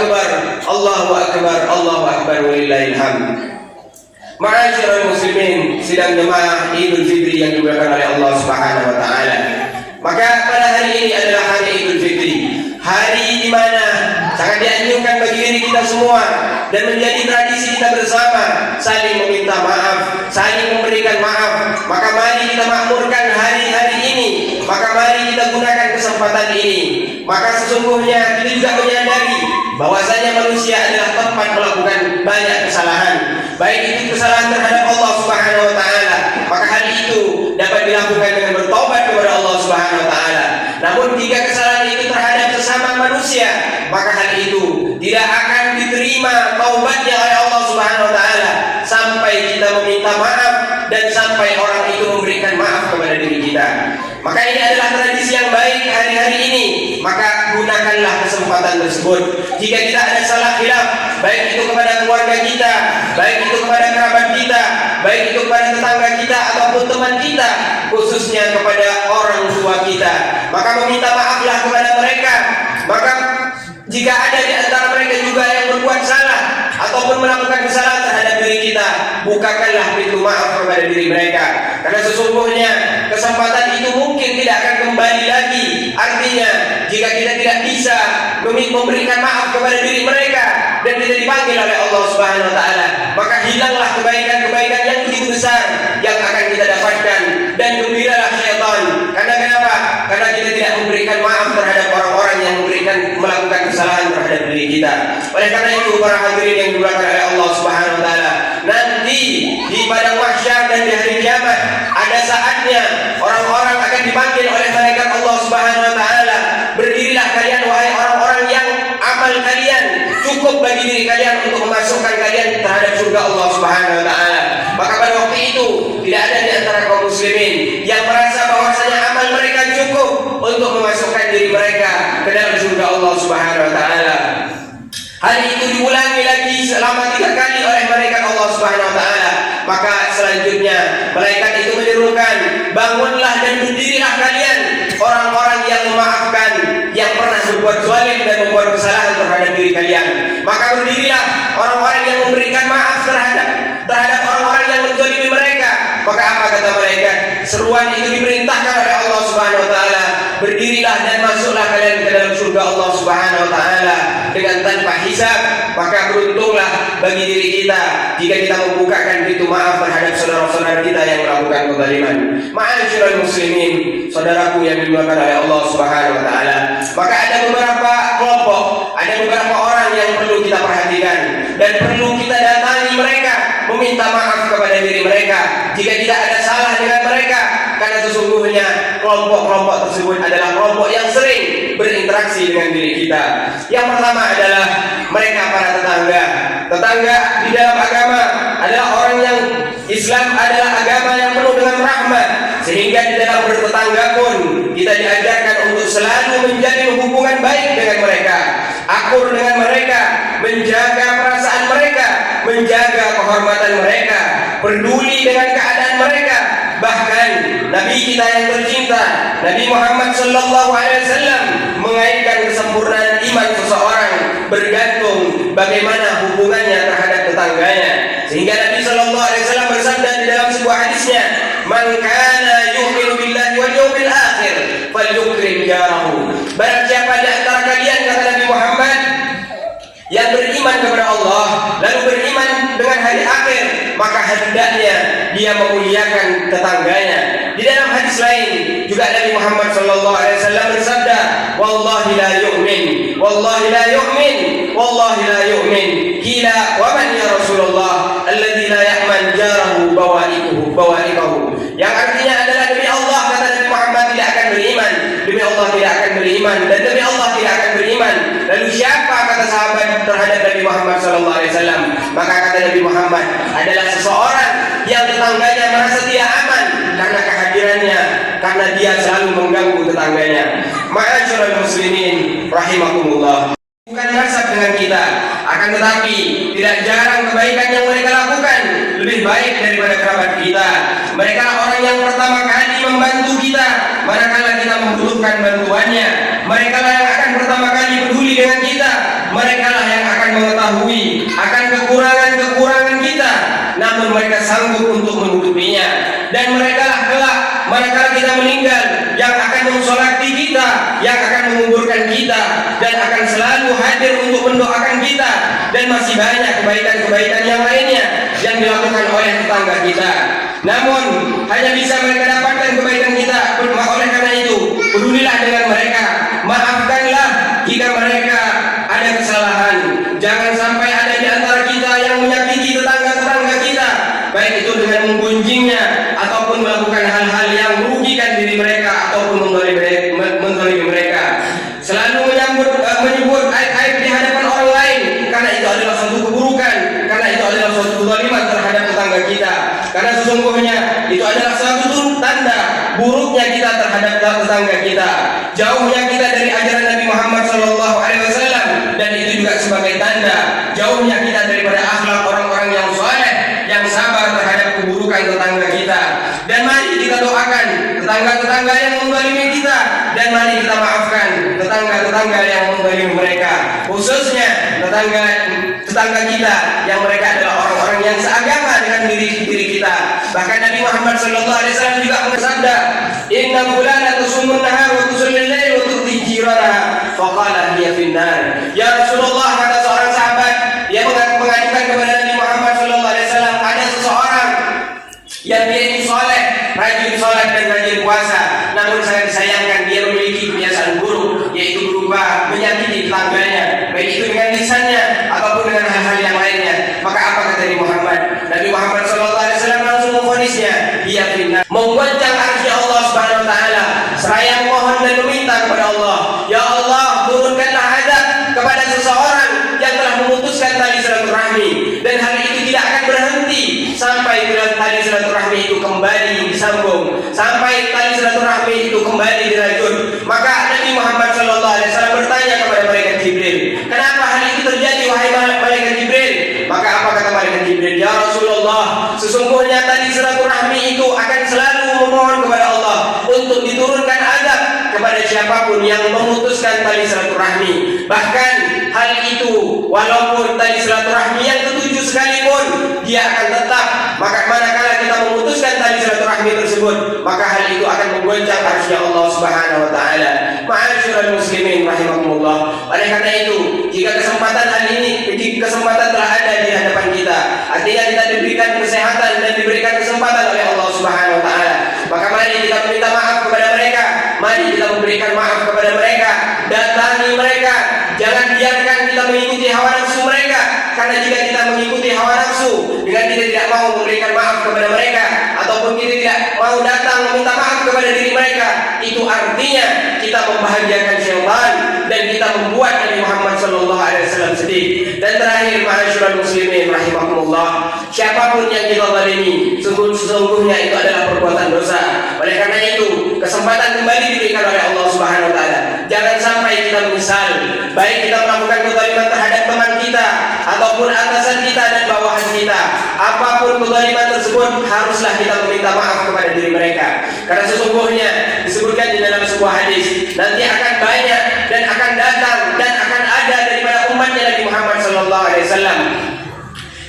akbar, Allahu akbar, Allahu akbar, walillahil hamd. Ma'asyiral muslimin, sidang jemaah Idul Fitri yang dimuliakan oleh Allah Subhanahu wa taala. Maka pada hari ini adalah hari Idul Fitri, hari di mana sangat dianjurkan bagi diri kita semua dan menjadi tradisi kita bersama saling meminta maaf, saling memberikan maaf. Maka mari kita makmurkan hari-hari ini, maka mari kita gunakan kesempatan ini. Maka sesungguhnya kita juga menyadari bahwasanya manusia adalah tempat melakukan banyak kesalahan, baik itu kesalahan terhadap Allah Subhanahu wa taala, maka hal itu dapat dilakukan dengan bertobat kepada Allah Subhanahu wa taala. Namun jika kesalahan itu terhadap sesama manusia, maka hal itu tidak akan diterima taubatnya oleh Allah Subhanahu wa taala sampai kita meminta maaf dan sampai orang itu memberikan maaf kepada diri kita. Maka ini adalah tradisi yang baik hari-hari ini. Maka gunakanlah kesempatan tersebut. Jika kita ada salah khilaf, baik itu kepada keluarga kita, baik itu kepada kerabat kita, baik itu kepada tetangga kita ataupun teman kita, khususnya kepada orang tua kita, maka meminta maaflah kepada mereka. Maka jika ada di antara mereka juga yang berbuat salah ataupun melakukan kesalahan terhadap diri kita, bukakanlah pintu maaf kepada diri mereka. Karena sesungguhnya kesempatan itu mungkin tidak akan kembali lagi. Artinya jika kita tidak bisa memberikan maaf kepada diri mereka dan kita dipanggil oleh Allah Subhanahu wa taala, maka hilanglah kebaikan-kebaikan yang begitu besar yang akan kita dapatkan, dan gembiralah syaitan. Karena kenapa? Karena kita tidak memberikan maaf terhadap orang-orang yang melakukan kesalahan terhadap diri kita. Oleh karena itu para hadirin yang dimuliakan oleh Allah Subhanahu wa taala, nanti di padang mahsyar dan di hari kiamat ada saatnya orang-orang akan dipanggil oleh malaikat Allah Subhanahu wa taala. Berdirilah kalian wahai orang-orang yang amal kalian cukup bagi diri kalian untuk memasukkan kalian terhadap surga Allah Subhanahu wa taala. Maka pada waktu itu tidak ada di antara kaum muslimin yang merasa bahwasanya amal mereka cukup untuk memasukkan diri mereka ke dalam surga Allah Subhanahu wa taala. Hal itu diulangi lagi selama 3 kali oleh malaikat Allah Subhanahu wa taala. Maka selanjutnya malaikat itu menyerukan, bangunlah dan berdirilah kalian orang-orang yang memaafkan, yang pernah berbuat zalim dan membuat kesalahan terhadap diri kalian. Maka berdirilah orang-orang yang memberikan maaf terhadap orang-orang yang menzalimi mereka. Maka apa kata malaikat? Seruan itu diperintahkan oleh Allah Subhanahu wa taala, berdirilah dan masuklah kalian ke dalam surga Allah Subhanahu wa taala dengan tanpa hisab. Maka beruntunglah bagi diri kita jika kita membukakan pintu maaf terhadap saudara-saudara kita yang melakukan kezaliman. Ma'asyiral muslimin, saudaraku yang dimuliakan oleh Allah Subhanahu wa taala, maka ada beberapa kelompok, ada beberapa orang yang perlu kita perhatikan dan perlu kita datangi mereka, meminta maaf kepada diri mereka jika tidak ada salah dengan mereka. Karena sesungguhnya kelompok-kelompok tersebut adalah kelompok yang sering berinteraksi dengan diri kita. Yang pertama adalah mereka para tetangga di dalam agama adalah orang yang Islam adalah agama yang penuh dengan rahmat, sehingga di dalam bertetangga pun kita diajarkan untuk selalu menjalin hubungan baik dengan mereka, akur dengan mereka, menjaga perasaan mereka, menjaga kehormatan mereka, peduli dengan keadaan mereka. Bahkan Nabi kita yang tercinta, Nabi Muhammad sallallahu alaihi wasallam, mengaitkan kesempurnaan iman seseorang bergantung bagaimana hubungannya terhadap tetangganya. Sehingga Nabi sallallahu alaihi wasallam bersabda di dalam sebuah hadisnya, "Man kana yu'minu billahi wal yawmil akhir falyukrim jarahu." Barang siapa di antara kalian, kata Nabi Muhammad, yang beriman kepada Allah lalu beriman dengan hari akhir, maka hendaknya dia memuliakan tetangganya. Di dalam hadis lain juga Nabi Muhammad sallallahu alaihi wasallam bersabda, "Wallahi la yu'min, wallahi la yu'min, wallahi la yu'min." Qila wa man ya Rasulullah? Alladzi la ya'man jarahu bawa'iqahu. Yang artinya adalah demi Allah, kata Nabi Muhammad, tidak akan beriman. Demi Allah tidak akan beriman, dan demi Allah tidak akan beriman. Lalu siapa, kata sahabat terhadap Nabi Muhammad sallallahu alaihi wasallam? Maka kata Nabi Muhammad, adalah seseorang yang tetangganya merasa tidak aman karena kehadirannya, karena dia selalu mengganggu tetangganya. Ma'asyiral muslimin rahimakumullah. Bukan nasab dengan kita, akan tetapi tidak jarang kebaikan yang mereka lakukan lebih baik daripada kerabat kita. Mereka orang yang pertama kali membantu kita manakala kita membutuhkan bantuannya. Mereka yang akan pertama kali peduli dengan kita mereka lah yang akan mengetahui akan kekurangan-kekurangan kita, namun mereka sanggup untuk menutupinya. Dan mereka lah kelak manakala kita meninggal yang akan mensolati kita, yang akan menguburkan kita, dan akan selalu hadir untuk mendoakan kita. Dan masih banyak kebaikan-kebaikan yang lainnya yang dilakukan oleh tetangga kita, namun hanya bisa mereka dapatkan kebaikan kita. Oleh karena itu, pedulilah dengan mereka, maafkanlah jika mereka ada kesalahan. Jangan sampai ada di antara kita yang menyakiti tetangga-tetangga kita, baik itu dengan menggunjingnya ataupun melakukan hal-hal yang merugikan diri mereka ataupun menzalimi mereka. Selalu menyebut aib-aib di hadapan orang lain, karena itu adalah suatu keburukan, karena itu adalah suatu kezaliman terhadap tetangga kita. Karena sesungguhnya itu adalah suatu tanda buruknya kita terhadap tetangga kita, jauhnya kita dari ajaran Nabi Muhammad SAW, dan itu juga sebagai tanda jauhnya kita daripada akhlak orang-orang yang saleh, yang sabar terhadap keburukan tetangga kita. Dan mari kita doakan tetangga-tetangga yang menzalimi kita, dan mari kita maafkan tetangga-tetangga yang menzalimi mereka, khususnya tetangga kita yang mereka adalah orang-orang yang seagama dengan diri kita. Bahkan Nabi Muhammad SAW juga bersabda, "Inna fulana tusumun nahar wa tusallil lail wa tu'ti jirana." Faqala hiya finnar. Ya Rasulullah, kata seorang sahabat, dia mengajukan kepada Nabi Muhammad SAW, ada seseorang yang dia ini soleh, rajin sholat dan rajin puasa, namun sangat disayangkan dia memiliki kebiasaan buruk, yaitu berupa menyakiti tetangganya, baik itu dengan lisannya ataupun dengan hal-hal yang lainnya. Maka apa kata Nabi Muhammad? Nabi Muhammad SAW langsung memvonisnya, dia finnar, menggoncang arsy Allah Subhanahu Wa Taala, seraya mohon dan meminta kepada Allah, ya Allah, turunkanlah azab kepada seseorang yang telah memutuskan tali silaturahmi, dan hal itu tidak akan berhenti sampai tali silaturahmi itu kembali disambung, sampai tali silaturahmi itu kembali dirajut. Maka Nabi Muhammad SAW bertanya kepada malaikat Jibril, kenapa hal itu terjadi wahai malaikat Jibril? Maka apa kata malaikat Jibril? Ya Rasulullah, sesungguhnya tali silaturahmi itu akan selalu memohon kepada Allah untuk diturunkan azab kepada siapapun yang memutuskan tali silaturahmi. Bahkan hal itu walaupun tali silaturahmi yang ketujuh sekalipun, dia akan tetap, maka manakala kita memutuskan tali silaturahmi tersebut, maka hal itu akan menggoncang arsy Allah Subhanahu Wa Taala. Ma'asyiral muslimin rahimakumullah. Oleh karena itu, jika kesempatan telah ada di hadapan kita, artinya kita diberikan kesehatan dan diberikan kesempatan oleh Allah Subhanahu Wa Taala, maka mari kita meminta maaf kepada mereka, mari kita memberikan maaf kepada mereka, datangi mereka. Jangan biarkan kita mengikuti hawa nafsu mereka, karena jika kita mengikuti hawa nafsu dengan kita tidak mau memberikan maaf kepada mereka, ataupun kita tidak mau datang meminta maaf kepada diri mereka, itu artinya kita membahagiakan syaitan dan kita membuat Nabi Muhammad SAW sedih. Dan terakhir, ma'asyiral muslimin rahimakumullah, siapapun yang kita zalimi, sesungguhnya itu adalah perbuatan dosa. Oleh karena itu, kesempatan kembali diberikan oleh Allah Subhanahu Wa Taala. Jangan sampai kita menyesal, baik kita melakukan kezaliman terhadap teman kita ataupun atasan kita dan bawahan kita. Apapun kezaliman tersebut, haruslah kita meminta maaf kepada diri mereka, karena sesungguhnya disebutkan di dalam sebuah hadis, nanti akan banyak dan akan datang dan akan ada daripada umatnya Nabi Muhammad SAW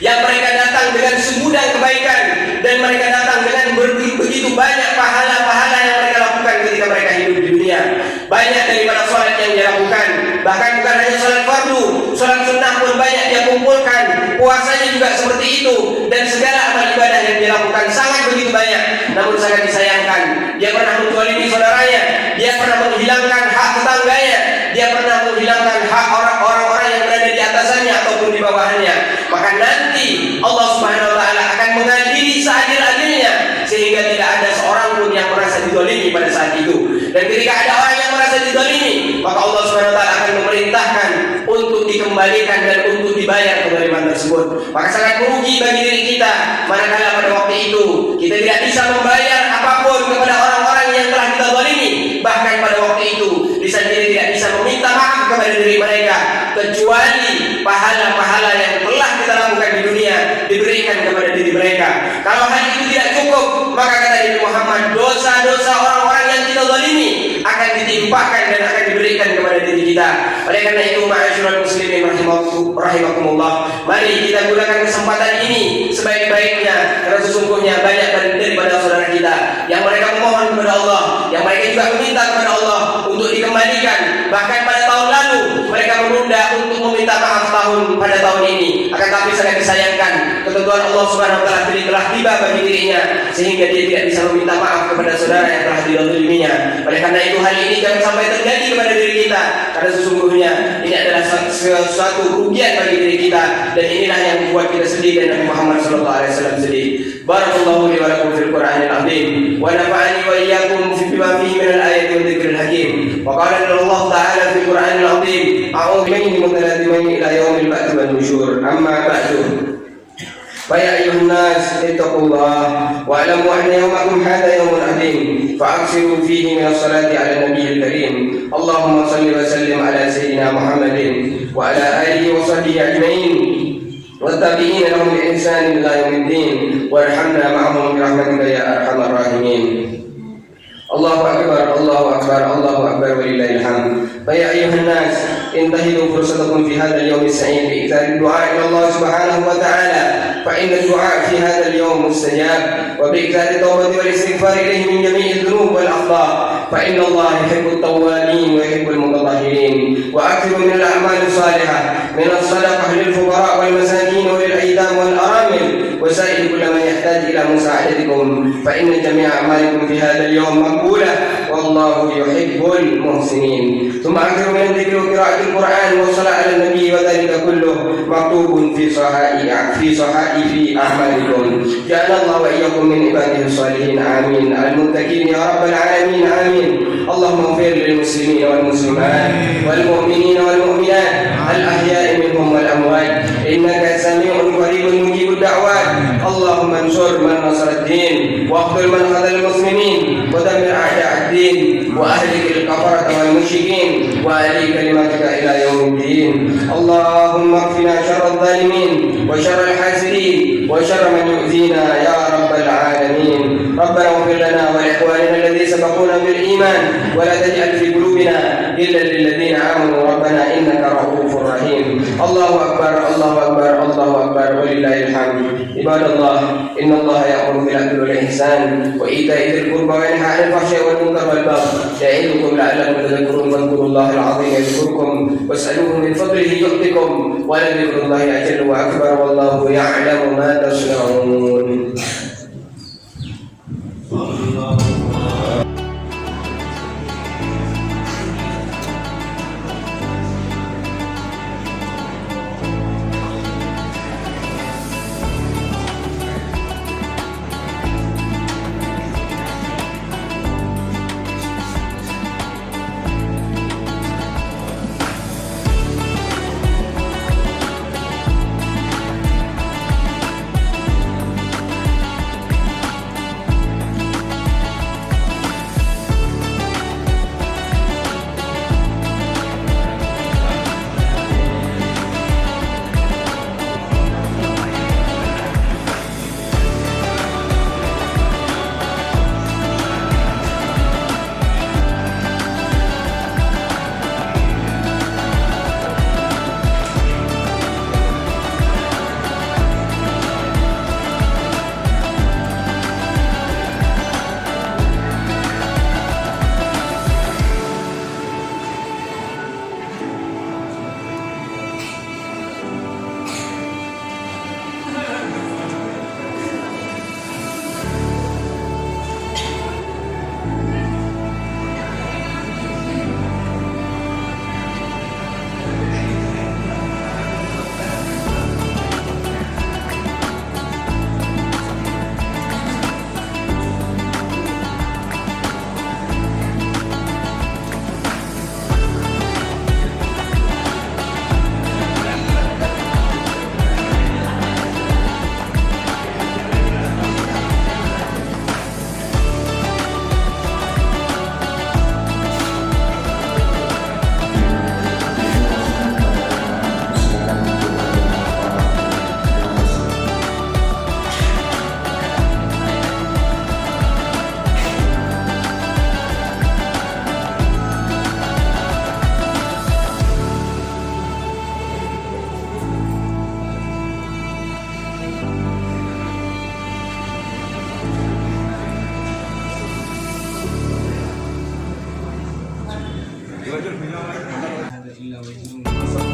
yang mereka datang dengan segudang kebaikan, dan mereka datang dengan begitu banyak pahala-pahala yang mereka lakukan ketika mereka hidup di dunia. Banyak daripada sholat yang dia lakukan, bahkan bukan hanya sholat fardu, sholat sunnah pun banyak dia kumpulkan, puasanya juga seperti itu, dan segala amal ibadah yang dia lakukan sangat begitu banyak. Namun sangat disayangkan, dia pernah menzalimi saudaranya, dia pernah menghilangkan hak tetangganya, dia pernah menghilangkan hak orang-orang yang berada di atasnya ataupun di bawahnya. Maka nanti Allah Subhanahu Wa Taala akan mengadili seadil-adilnya, sehingga tidak ada seorang pun yang merasa dizalimi pada saat itu. Dan ketika ada orang yang merasa dizalimi, maka Allah Subhanahu Wa Taala akan memerintahkan untuk dikembalikan dan untuk dibayar kezaliman tersebut. Maka sangat merugi bagi diri kita manakala pada waktu itu kita tidak bisa membayar apapun kepada orang-orang yang telah kita zalimi. Bahkan pada waktu itu kita tidak bisa meminta maaf kepada diri mereka, kecuali pahala-pahala yang telah kita lakukan di dunia diberikan kepada diri mereka. Kalau hal itu tidak cukup, maka kata Nabi Muhammad, dosa-dosa orang-orang yang kita zalimi akan ditimpakan dan akan diberikan kepada diri kita. Oleh karena itu, ma'asyiral muslimin rahimakumullah, mari kita gunakan kesempatan ini sebaik-baiknya, karena sesungguhnya banyak daripada saudara kita yang mereka memohon kepada Allah, yang mereka juga meminta kepada Allah untuk dikembalikan. Bahkan pada tahun lalu mereka menunda untuk meminta maaf pada tahun ini. Akan tapi sangat disayangkan, ketentuan Allah Subhanahu wa taala telah tiba bagi dirinya sehingga dia tidak bisa meminta maaf kepada saudara yang telah dizaliminya. Oleh karena itu, hal ini jangan sampai terjadi kepada diri kita, karena sesungguhnya ini adalah suatu kerugian bagi diri kita, dan inilah yang membuat kita sedih dan Nabi Muhammad sallallahu alaihi wasallam sedih. Barakallahu li wa lakum fil Qur'anil azim wa nafa'ani wa iyyakum bima fihi min al-ayati wa dzikril hakim. Wa qala Allah ta'ala fil Qur'anil azim a'udzu billahi minasyaitonir rajim ila yaumil ba'ts wan nusyur. Amma ba'du. فيا أيها الناس اتقوا الله واعلموا أن يومكم هذا يوم عظيم فأكثروا فيه من الصلاة على النبي الكريم. اللهم صل وسلم على سيدنا محمد وعلى آله وصحبه أجمعين والتابعين لهم بإحسان إلى يوم الدين وارحمنا معهم برحمتك يا أرحم الراحمين. الله أكبر الله أكبر الله أكبر ولله الحمد. فيا أيها الناس انتهزوا فرصتكم في هذا اليوم السعيد بإكثار الدعاء إلى الله سبحانه وتعالى، فإن الدعاء في هذا اليوم مستجاب، وبإكثار التوبة والاستغفار إليه من جميع الذنوب والأخطاء، فإن الله يحب التوابين ويحب المتطهرين. وأكثروا من الأعمال الصالحة من الصدقة للفقراء والمساكين وللأيتام والأرامل وسائر كل من يحتاج إلى مساعدتكم، فإن جميع أعمالكم في هذا اليوم مقبولة والله يحب المحسنين. ثم أكثروا من الذكر وقراءة القرآن والصلاة على النبي، وذلك كله مكتوب في صحائف أعمالكم. جعلنا الله وإياكم من عباده الصالحين، آمين. على المتقين يا رب العالمين، آمين. اللهم اغفر للمسلمين والمسلمات والمؤمنين والمؤمنات الأحياء منهم والأموات، إنك سميع قريب مجيب الدعوات. اللهم انصر من نصر الدين، واقتل من خذل المسلمين، ودمر أعداء الدين، وأهلك الكفرة والمشركين، وأهلي كلمتك إلى يوم الدين. اللهم اكفنا شر الظالمين وشر الحاسدين وشر من يؤذينا يا رب العالمين. ربنا اغفر لنا ولإخواننا الذين سبقونا بالإيمان، ولا تجعل في قلوبنا إلا للذين آمنوا ربنا إنك رؤوف رحيم. الله أكبر الله أكبر الله أكبر ولله الحمد. عباد الله، إن الله يأمر بالعدل والإحسان وإيتاء ذي القربى وينهى عن الفحشاء والمنكر والبغي يعظكم لعلكم تذكرون. فاذكروا الله العظيم يذكركم واسألوه من فضله يؤتكم ولذكر الله أجل وأكبر والله يعلم ما تصنعون. yung masok